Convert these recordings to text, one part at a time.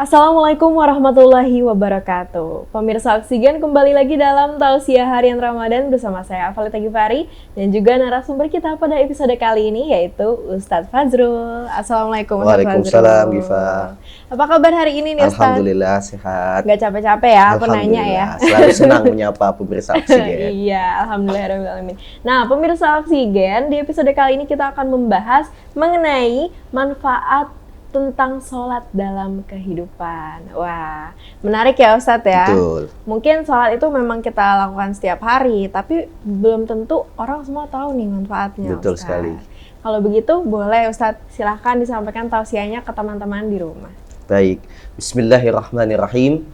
Assalamualaikum warahmatullahi wabarakatuh. Pemirsa Oksigen, kembali lagi dalam Tausiah Harian Ramadan bersama saya Avalita Gifari dan juga narasumber kita pada episode kali ini yaitu Ustadz Fazrul. Assalamualaikum Ustadz Fazrul. Waalaikumsalam Giva. Apa kabar hari ini nih Ustadz? Alhamdulillah sehat. Gak capek-capek ya aku nanya ya. Selalu senang menyapa pemirsa Oksigen. Iya, alhamdulillah. Nah, pemirsa Oksigen, di episode kali ini kita akan membahas mengenai manfaat tentang sholat dalam kehidupan. Wah, menarik ya Ustadz ya. Betul. Mungkin sholat itu memang kita lakukan setiap hari, tapi belum tentu orang semua tahu nih manfaatnya. Betul Ustadz. sekali. Kalau begitu boleh Ustadz silahkan disampaikan tausiahnya ke teman-teman di rumah. Baik, bismillahirrahmanirrahim.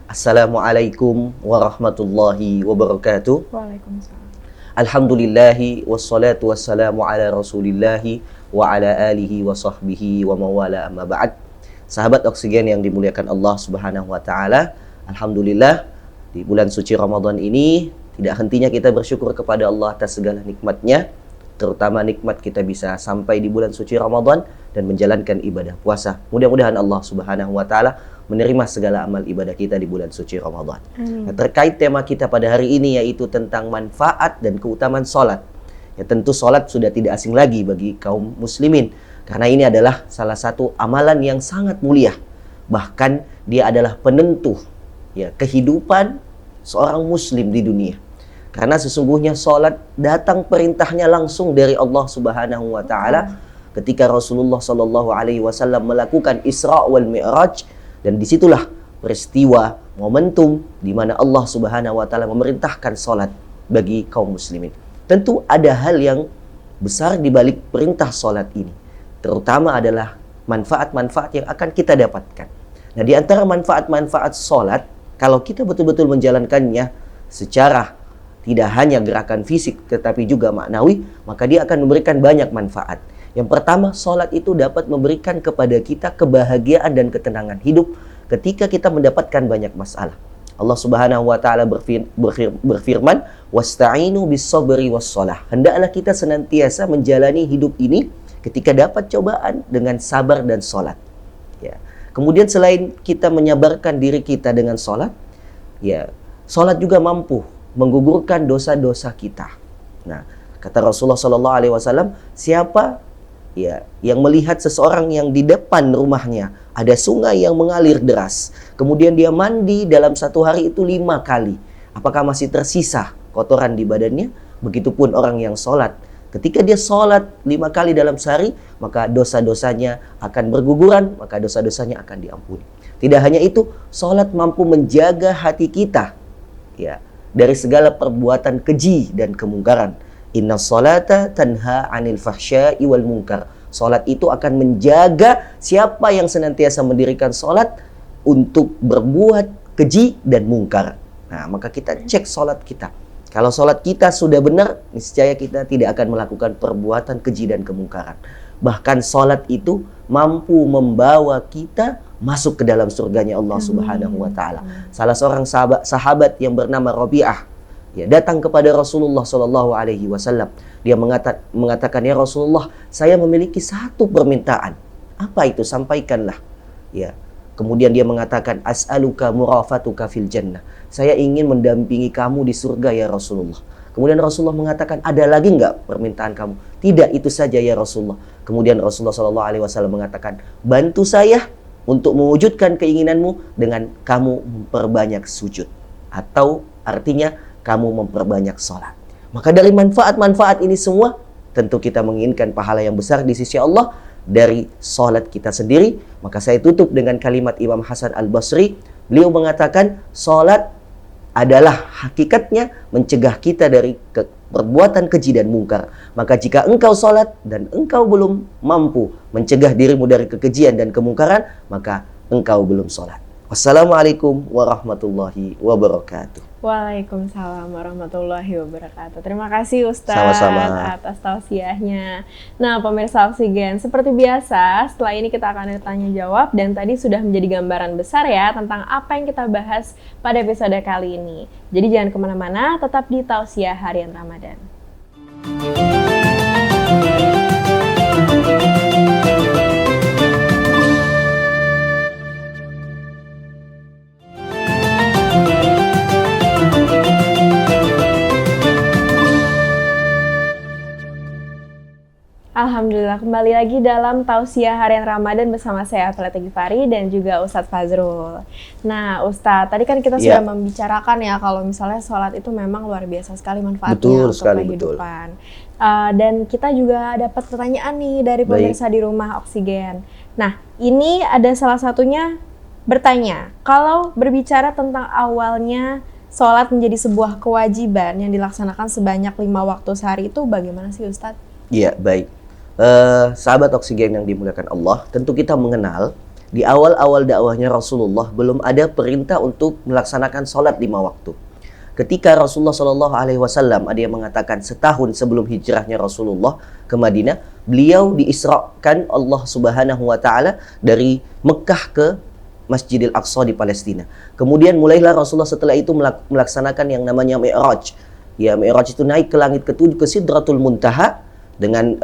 Assalamualaikum warahmatullahi wabarakatuh. Waalaikumsalam. Alhamdulillahi wassalatu wassalamu ala rasulillahi wa ala alihi wa sahbihi wa mawala amma ba'd. Sahabat Oksigen yang dimuliakan Allah Subhanahu wa taala, alhamdulillah di bulan suci Ramadan ini tidak hentinya kita bersyukur kepada Allah atas segala nikmatnya, terutama nikmat kita bisa sampai di bulan suci Ramadan dan menjalankan ibadah puasa. Mudah-mudahan Allah Subhanahu wa taala menerima segala amal ibadah kita di bulan suci Ramadan. Nah, terkait tema kita pada hari ini yaitu tentang manfaat dan keutamaan sholat. Ya tentu sholat sudah tidak asing lagi bagi kaum muslimin. Karena ini adalah salah satu amalan yang sangat mulia. Bahkan dia adalah penentu ya kehidupan seorang muslim di dunia. Karena sesungguhnya sholat datang perintahnya langsung dari Allah Subhanahu wa taala ketika Rasulullah Shallallahu alaihi wasallam melakukan Isra wal Mi'raj, dan disitulah peristiwa momentum di mana Allah Subhanahu wa taala memerintahkan sholat bagi kaum muslimin. Tentu ada hal yang besar di balik perintah sholat ini. Terutama adalah manfaat-manfaat yang akan kita dapatkan. Nah, di antara manfaat-manfaat sholat, kalau kita betul-betul menjalankannya secara tidak hanya gerakan fisik, tetapi juga maknawi, maka dia akan memberikan banyak manfaat. Yang pertama, sholat itu dapat memberikan kepada kita kebahagiaan dan ketenangan hidup ketika kita mendapatkan banyak masalah. Allah Subhanahu wa taala berfirman, "Wasta'inu bis-sabri was-shalah." Hendaklah kita senantiasa menjalani hidup ini ketika dapat cobaan dengan sabar dan salat. Ya. Kemudian selain kita menyabarkan diri kita dengan salat, ya, salat juga mampu menggugurkan dosa-dosa kita. Nah, kata Rasulullah sallallahu alaihi wasallam, siapa ya yang melihat seseorang yang di depan rumahnya ada sungai yang mengalir deras, kemudian dia mandi dalam satu hari itu 5 kali, apakah masih tersisa kotoran di badannya? Begitupun orang yang sholat, ketika dia sholat 5 kali dalam sehari, maka dosa-dosanya akan berguguran, maka dosa-dosanya akan diampuni. Tidak hanya itu, sholat mampu menjaga hati kita ya dari segala perbuatan keji dan kemungkaran. Inna sholata tanha anil fahsya'i wal munkar. Sholat itu akan menjaga siapa yang senantiasa mendirikan sholat untuk berbuat keji dan mungkar. Nah, maka kita cek sholat kita. Kalau sholat kita sudah benar, niscaya kita tidak akan melakukan perbuatan keji dan kemungkaran. Bahkan sholat itu mampu membawa kita masuk ke dalam surganya Allah Subhanahu wa taala. Salah seorang sahabat yang bernama Rabi'ah ya datang kepada Rasulullah Shallallahu alaihi wasallam. Dia mengatakan, "Ya Rasulullah, saya memiliki satu permintaan." "Apa itu? Sampaikanlah." Ya. Kemudian dia mengatakan, "As'aluka murafatuka fil jannah." Saya ingin mendampingi kamu di surga ya Rasulullah. Kemudian Rasulullah mengatakan, "Ada lagi enggak permintaan kamu?" "Tidak, itu saja ya Rasulullah." Kemudian Rasulullah Shallallahu alaihi wasallam mengatakan, "Bantu saya untuk mewujudkan keinginanmu dengan kamu memperbanyak sujud." Atau artinya kamu memperbanyak sholat. Maka dari manfaat-manfaat ini semua, tentu kita menginginkan pahala yang besar di sisi Allah dari sholat kita sendiri. Maka saya tutup dengan kalimat Imam Hasan Al-Basri. Beliau mengatakan, sholat adalah hakikatnya mencegah kita dari perbuatan keji dan mungkar. Maka jika engkau sholat dan engkau belum mampu mencegah dirimu dari kekejian dan kemungkaran, maka engkau belum sholat. Wassalamualaikum warahmatullahi wabarakatuh. Waalaikumsalam warahmatullahi wabarakatuh. Terima kasih Ustadz Sama-sama atas tausiahnya. Nah, pemirsa Oksigen, seperti biasa setelah ini kita akan tanya jawab, dan tadi sudah menjadi gambaran besar ya tentang apa yang kita bahas pada episode kali ini. Jadi jangan kemana-mana, tetap di Tausiah Harian Ramadan. Alhamdulillah kembali lagi dalam Tausiah Harian Ramadan bersama saya Afilatul Ghifari dan juga Ustadz Fazrul. Nah Ustadz, tadi kan kita sudah membicarakan ya kalau misalnya sholat itu memang luar biasa sekali manfaatnya untuk kehidupan. Dan kita juga dapat pertanyaan nih dari pemirsa di rumah Oksigen. Nah ini ada salah satunya bertanya, kalau berbicara tentang awalnya sholat menjadi sebuah kewajiban yang dilaksanakan sebanyak 5 waktu sehari itu bagaimana sih Ustadz? Iya, baik. Sahabat Oksigen yang dimuliakan Allah, tentu kita mengenal di awal-awal dakwahnya Rasulullah belum ada perintah untuk melaksanakan sholat 5 waktu. Ketika Rasulullah SAW ada yang mengatakan setahun sebelum hijrahnya Rasulullah ke Madinah, beliau diisrakan Allah Subhanahu wa Ta'ala dari Mekah ke Masjidil Aqsa di Palestina. Kemudian mulailah Rasulullah setelah itu melaksanakan yang namanya Mi'raj. Ya, Mi'raj itu naik ke langit ketujuh ke Sidratul Muntaha dengan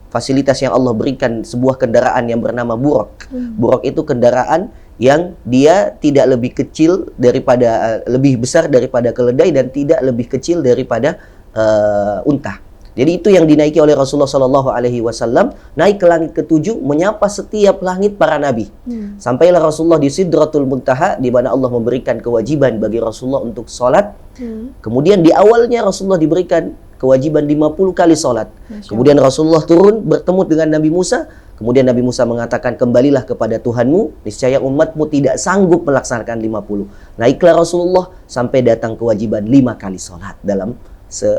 fasilitas yang Allah berikan, sebuah kendaraan yang bernama Buraq. Buraq itu kendaraan yang dia tidak lebih kecil daripada lebih besar daripada keledai dan tidak lebih kecil daripada unta. Jadi itu yang dinaiki oleh Rasulullah SAW, naik ke langit ketujuh, menyapa setiap langit para nabi. Sampailah Rasulullah di Sidratul Muntaha, di mana Allah memberikan kewajiban bagi Rasulullah untuk sholat. Kemudian di awalnya Rasulullah diberikan kewajiban 50 kali sholat. Kemudian Rasulullah turun bertemu dengan Nabi Musa. Kemudian Nabi Musa mengatakan, kembalilah kepada Tuhanmu, niscaya umatmu tidak sanggup melaksanakan 50. Naiklah Rasulullah sampai datang kewajiban 5 kali sholat dalam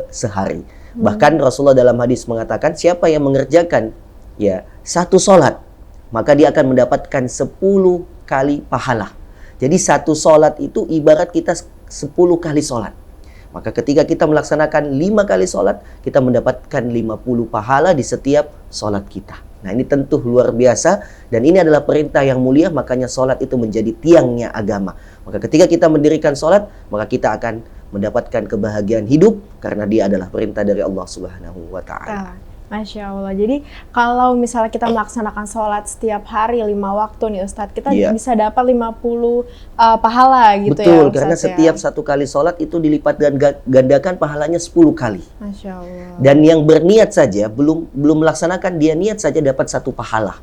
sehari. Bahkan Rasulullah dalam hadis mengatakan, siapa yang mengerjakan satu sholat, maka dia akan mendapatkan 10 kali pahala. Jadi satu sholat itu ibarat kita 10 kali sholat. Maka ketika kita melaksanakan 5 kali sholat, kita mendapatkan 50 pahala di setiap sholat kita. Nah ini tentu luar biasa, dan ini adalah perintah yang mulia, makanya sholat itu menjadi tiangnya agama. Maka ketika kita mendirikan sholat, maka kita akan mendapatkan kebahagiaan hidup karena dia adalah perintah dari Allah Subhanahu wa Ta'ala. Masya Allah. Jadi kalau misalnya kita melaksanakan sholat setiap hari 5 waktu nih Ustadz, kita bisa dapat 50 pahala gitu. Betul, ya Ustadz, karena setiap satu kali sholat itu dilipat dan gandakan pahalanya 10 kali. Masya Allah. Dan yang berniat saja, belum melaksanakan, dia niat saja dapat 1 pahala.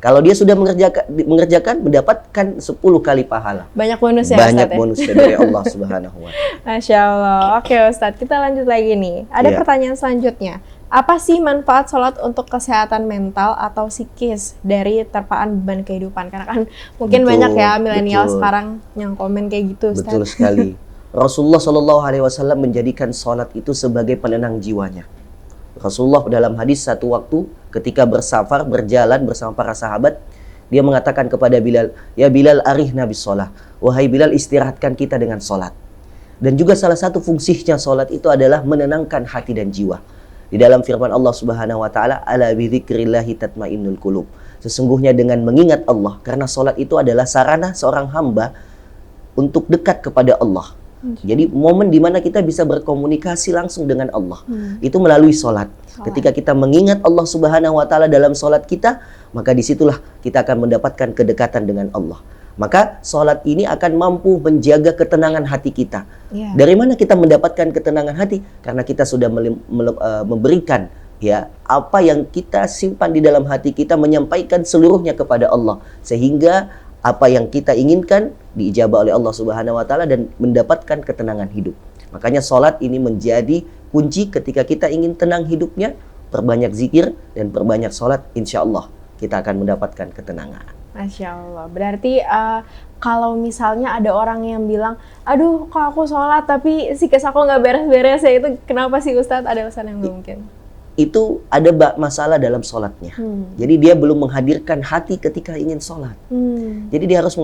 Kalau dia sudah mengerjakan mendapatkan 10 kali pahala. Banyak bonus ya Banyak Ustadz, bonus dari Allah Subhanahu wa Ta'ala. Masya Allah. Oke Ustadz, kita lanjut lagi nih. Ada pertanyaan selanjutnya. Apa sih manfaat sholat untuk kesehatan mental atau psikis dari terpaan beban kehidupan? Karena kan mungkin banyak ya milenial sekarang yang komen kayak gitu, Ustaz. Betul sekali. Rasulullah SAW menjadikan sholat itu sebagai penenang jiwanya. Rasulullah dalam hadis satu waktu ketika bersafar, berjalan bersama para sahabat, dia mengatakan kepada Bilal, ya Bilal arihna bis sholat. Wahai Bilal, istirahatkan kita dengan sholat. Dan juga salah satu fungsinya sholat itu adalah menenangkan hati dan jiwa. Di dalam firman Allah Subhanahu wa Ta'ala, ala bidzikrillahi tatmainnul qulub. Sesungguhnya dengan mengingat Allah, karena sholat itu adalah sarana seorang hamba untuk dekat kepada Allah. Jadi momen di mana kita bisa berkomunikasi langsung dengan Allah, itu melalui sholat. Ketika kita mengingat Allah Subhanahu wa Ta'ala dalam sholat kita, maka disitulah kita akan mendapatkan kedekatan dengan Allah. Maka sholat ini akan mampu menjaga ketenangan hati kita. Dari mana kita mendapatkan ketenangan hati? Karena kita sudah memberikan apa yang kita simpan di dalam hati kita, menyampaikan seluruhnya kepada Allah, sehingga apa yang kita inginkan diijabah oleh Allah Subhanahu wa Ta'ala dan mendapatkan ketenangan hidup. Makanya sholat ini menjadi kunci ketika kita ingin tenang hidupnya. Perbanyak zikir dan perbanyak sholat, insya Allah kita akan mendapatkan ketenangan. Masya Allah. Berarti kalau misalnya ada orang yang bilang, aduh kok aku sholat tapi psikis aku nggak beres-beres ya, itu kenapa sih Ustadz? Ada alasan yang mungkin? Itu ada masalah dalam sholatnya. Jadi dia belum menghadirkan hati ketika ingin sholat. Jadi dia harus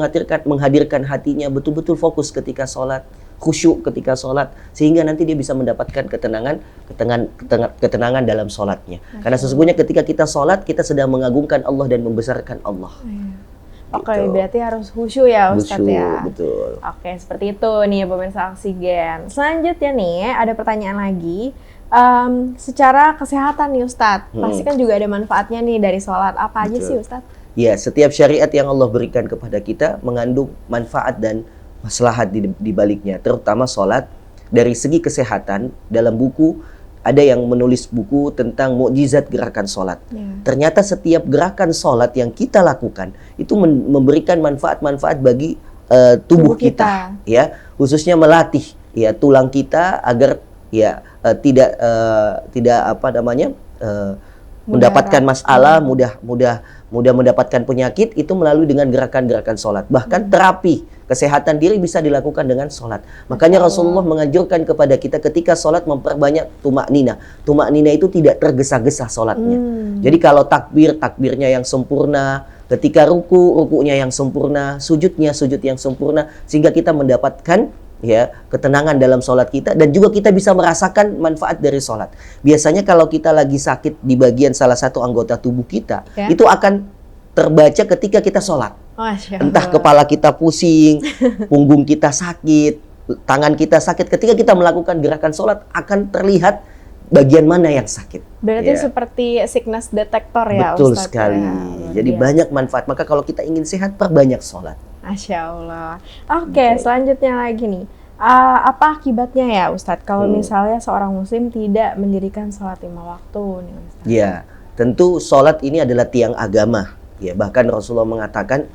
menghadirkan hatinya, betul-betul fokus ketika sholat, khusyuk ketika sholat, sehingga nanti dia bisa mendapatkan ketenangan dalam sholatnya. Karena sesungguhnya ketika kita sholat, kita sedang mengagungkan Allah dan membesarkan Allah. Oke, berarti harus khusyuk ya Ustadz ya. Betul. Oke, seperti itu nih pemirsa Oksigen. Selanjutnya nih, ada pertanyaan lagi. Secara kesehatan nih Ustadz, pasti kan juga ada manfaatnya nih dari sholat. Apa aja sih Ustadz? Ya, setiap syariat yang Allah berikan kepada kita mengandung manfaat dan maslahat di baliknya, terutama sholat. Dari segi kesehatan, dalam buku ada yang menulis buku tentang mukjizat gerakan sholat. Ternyata setiap gerakan sholat yang kita lakukan itu memberikan manfaat-manfaat bagi tubuh kita, ya, khususnya melatih ya tulang kita agar ya tidak apa namanya mendapatkan masalah, mudah mendapatkan penyakit itu melalui dengan gerakan-gerakan sholat. Bahkan terapi kesehatan diri bisa dilakukan dengan sholat. Makanya Rasulullah menganjurkan kepada kita ketika sholat memperbanyak tumaknina. Tumaknina itu tidak tergesa-gesa sholatnya. Jadi kalau takbirnya yang sempurna, ketika rukunya yang sempurna, sujud yang sempurna, sehingga kita mendapatkan ya ketenangan dalam sholat kita, dan juga kita bisa merasakan manfaat dari sholat. Biasanya kalau kita lagi sakit di bagian salah satu anggota tubuh kita, itu akan terbaca ketika kita sholat. Entah kepala kita pusing, punggung kita sakit, tangan kita sakit. Ketika kita melakukan gerakan sholat akan terlihat bagian mana yang sakit. Berarti seperti sickness detector ya, betul Ustadz, sekali. Jadi banyak manfaat. Maka kalau kita ingin sehat, perbanyak sholat. Masya Allah. Oke, selanjutnya lagi nih. Apa akibatnya ya Ustadz kalau misalnya seorang muslim tidak mendirikan sholat 5 waktu nih Ustadz? Ya, tentu sholat ini adalah tiang agama. Ya, bahkan Rasulullah mengatakan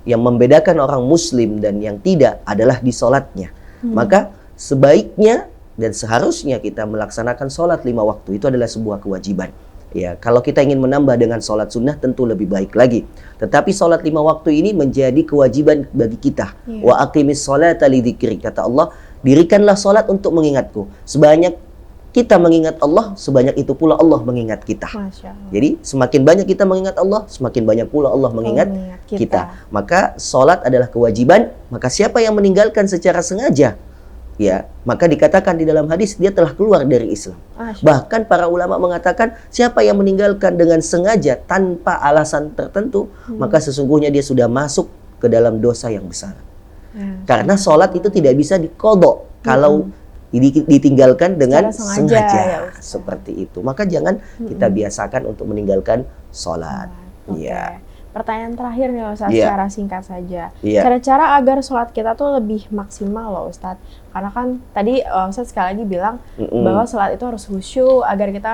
yang membedakan orang muslim dan yang tidak adalah di sholatnya. Maka sebaiknya dan seharusnya kita melaksanakan sholat 5 waktu. Itu adalah sebuah kewajiban. Ya, kalau kita ingin menambah dengan sholat sunnah tentu lebih baik lagi. Tetapi sholat 5 waktu ini menjadi kewajiban bagi kita. Wa aqimis sholata lidzikri, kata Allah, dirikanlah sholat untuk mengingatku. Sebanyak kita mengingat Allah, sebanyak itu pula Allah mengingat kita. Jadi semakin banyak kita mengingat Allah, semakin banyak pula Allah mengingat kita. Maka sholat adalah kewajiban. Maka siapa yang meninggalkan secara sengaja, ya, maka dikatakan di dalam hadis dia telah keluar dari Islam. Bahkan para ulama mengatakan siapa yang meninggalkan dengan sengaja tanpa alasan tertentu, maka sesungguhnya dia sudah masuk ke dalam dosa yang besar. Karena sholat itu tidak bisa diqadha kalau ditinggalkan dengan sengaja ya, seperti itu. Maka jangan kita biasakan untuk meninggalkan sholat. Pertanyaan terakhir nih Ustadz, secara singkat saja. Cara-cara agar sholat kita tuh lebih maksimal loh Ustadz. Karena kan tadi Ustadz sekali lagi bilang bahwa sholat itu harus khusyuk agar kita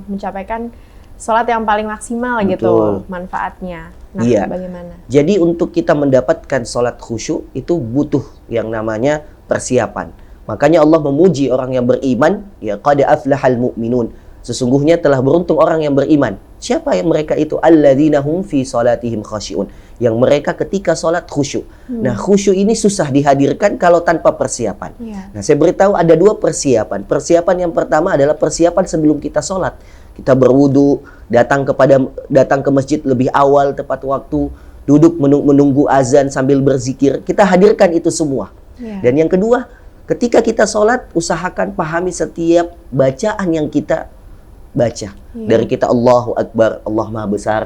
mencapaikan sholat yang paling maksimal gitu manfaatnya. Nah, bagaimana? Jadi untuk kita mendapatkan sholat khusyuk itu butuh yang namanya persiapan. Makanya Allah memuji orang yang beriman, ya qad aflahal mu'minun. Sesungguhnya telah beruntung orang yang beriman. Siapa yang mereka itu? Alladzina hum fi salatihim khasyi'un. Yang mereka ketika salat khusyuk. Nah, khusyuk ini susah dihadirkan kalau tanpa persiapan. Nah, saya beritahu ada 2 persiapan. Persiapan yang pertama adalah persiapan sebelum kita salat. Kita berwudu, datang ke masjid lebih awal tepat waktu, duduk menunggu azan sambil berzikir. Kita hadirkan itu semua. Dan yang kedua, ketika kita sholat, usahakan pahami setiap bacaan yang kita baca. Dari kita Allahu Akbar, Allah Maha Besar.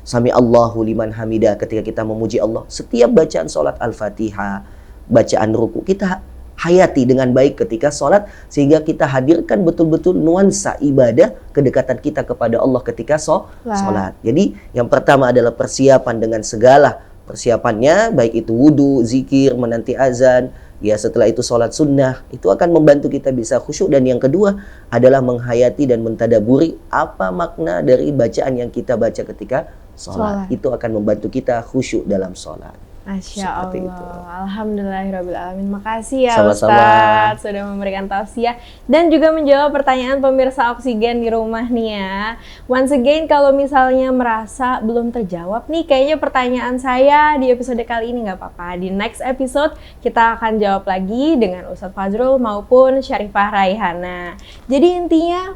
Sami Allahu liman hamidah, ketika kita memuji Allah. Setiap bacaan sholat Al-Fatihah, bacaan ruku, kita hayati dengan baik ketika sholat. Sehingga kita hadirkan betul-betul nuansa ibadah, kedekatan kita kepada Allah ketika sholat. Jadi yang pertama adalah persiapan dengan segala persiapannya, baik itu wudu, zikir, menanti azan. Ya, setelah itu sholat sunnah, itu akan membantu kita bisa khusyuk. Dan yang kedua adalah menghayati dan mentadaburi apa makna dari bacaan yang kita baca ketika sholat. Itu akan membantu kita khusyuk dalam sholat. Masya Allah. Alhamdulillahirrahmanirrahim. Makasih ya Ustadz sudah memberikan tausiah dan juga menjawab pertanyaan pemirsa Oksigen di rumah nih ya. Once again, kalau misalnya merasa belum terjawab nih, kayaknya pertanyaan saya di episode kali ini nggak apa-apa. Di next episode kita akan jawab lagi dengan Ustadz Fazrul maupun Syarifah Raihana. Jadi intinya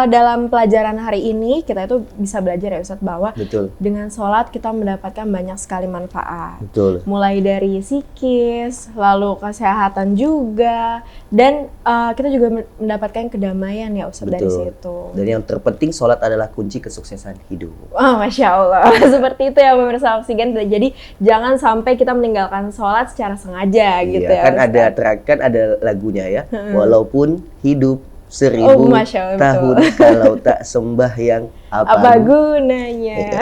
dalam pelajaran hari ini kita itu bisa belajar ya Ustadz bahwa dengan sholat kita mendapatkan banyak sekali manfaat. Mulai dari psikis, lalu kesehatan juga, dan kita juga mendapatkan kedamaian ya Ustadz dari situ. Dan yang terpenting sholat adalah kunci kesuksesan hidup. Masya Allah. Seperti itu ya pemirsa Oksigen. Jadi jangan sampai kita meninggalkan sholat secara sengaja gitu ya kan Ustadz. Kan ada lagunya ya. Walaupun hidup seribu Masya Allah, tahun betul. kalau tak sembahyang Apa gunanya?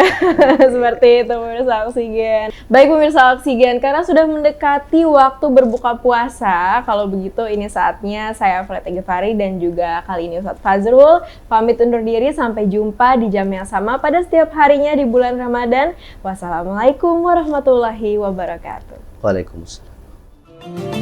Seperti itu pemirsa Oksigen. Baik pemirsa Oksigen, karena sudah mendekati waktu berbuka puasa, kalau begitu ini saatnya saya Flet Ghifari dan juga kali ini Ustadz Fazrul pamit undur diri, sampai jumpa di jam yang sama pada setiap harinya di bulan Ramadan. Wassalamualaikum warahmatullahi wabarakatuh. Waalaikumsalam.